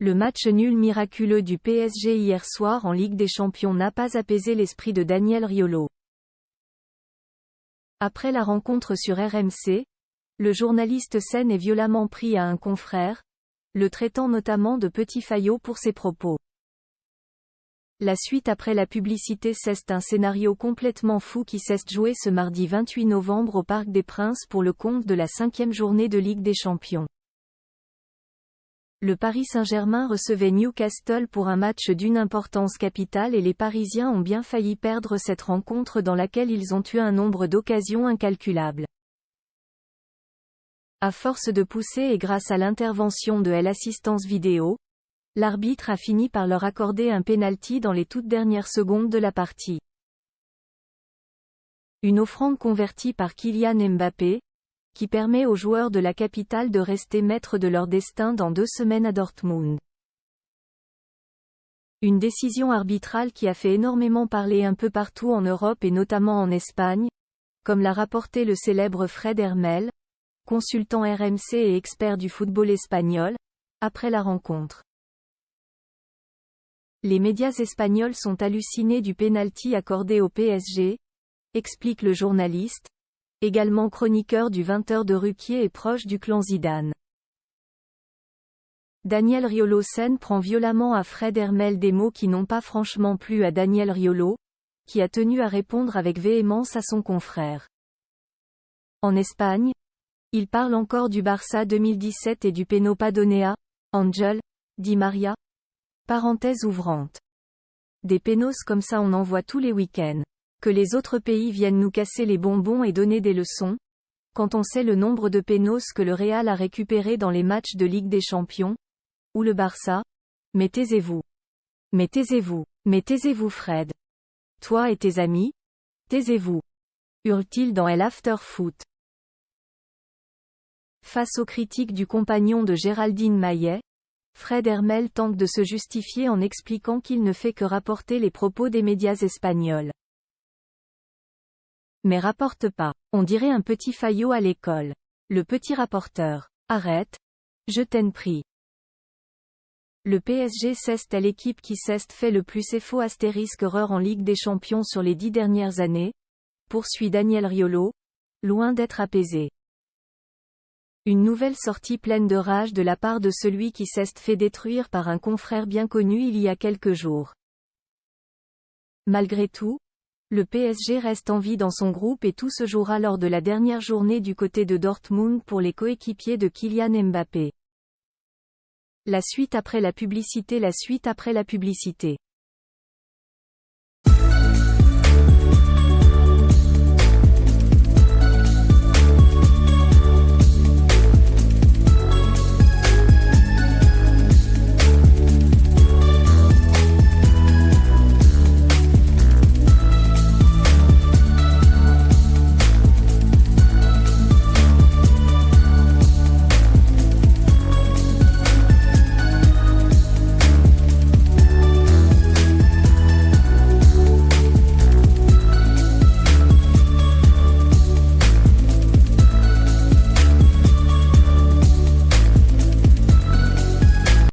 Le match nul miraculeux du PSG hier soir en Ligue des Champions n'a pas apaisé l'esprit de Daniel Riolo. Après la rencontre sur RMC, le journaliste s'en est violemment pris à un confrère, le traitant notamment de petit faillot pour ses propos. La suite après la publicité, c'est un scénario complètement fou qui s'est joué ce mardi 28 novembre au Parc des Princes pour le compte de la 5e journée de Ligue des Champions. Le Paris Saint-Germain recevait Newcastle pour un match d'une importance capitale et les Parisiens ont bien failli perdre cette rencontre dans laquelle ils ont eu un nombre d'occasions incalculable. À force de pousser et grâce à l'intervention de l'assistance vidéo, l'arbitre a fini par leur accorder un pénalty dans les toutes dernières secondes de la partie. Une offrande convertie par Kylian Mbappé, qui permet aux joueurs de la capitale de rester maîtres de leur destin dans 2 semaines à Dortmund. Une décision arbitrale qui a fait énormément parler un peu partout en Europe et notamment en Espagne, comme l'a rapporté le célèbre Fred Hermel, consultant RMC et expert du football espagnol, après la rencontre. Les médias espagnols sont hallucinés du pénalty accordé au PSG, explique le journaliste, également chroniqueur du 20h de Ruquier et proche du clan Zidane. Daniel Riolo s'en prend violemment à Fred Hermel, des mots qui n'ont pas franchement plu à Daniel Riolo, qui a tenu à répondre avec véhémence à son confrère. En Espagne, il parle encore du Barça 2017 et du péno pas donné à Ángel Di María. Parenthèse ouvrante. Des pénos comme ça on en voit tous les week-ends. Que les autres pays viennent nous casser les bonbons et donner des leçons, quand on sait le nombre de pénos que le Real a récupéré dans les matchs de Ligue des Champions, ou le Barça. Mais taisez-vous. Mais taisez-vous. Mais taisez-vous Fred. Toi et tes amis. Taisez-vous. Hurle-t-il dans l'After Foot. Face aux critiques du compagnon de Géraldine Maillet, Fred Hermel tente de se justifier en expliquant qu'il ne fait que rapporter les propos des médias espagnols. Mais rapporte pas. On dirait un petit faillot à l'école. Le petit rapporteur. Arrête. Je t'en prie. Le PSG c'est l'équipe qui s'est fait le plus faux *erreur en Ligue des Champions sur les 10 dernières années, poursuit Daniel Riolo, loin d'être apaisé. Une nouvelle sortie pleine de rage de la part de celui qui s'est fait détruire par un confrère bien connu il y a quelques jours. Malgré tout, le PSG reste en vie dans son groupe et tout se jouera lors de la dernière journée du côté de Dortmund pour les coéquipiers de Kylian Mbappé. La suite après la publicité.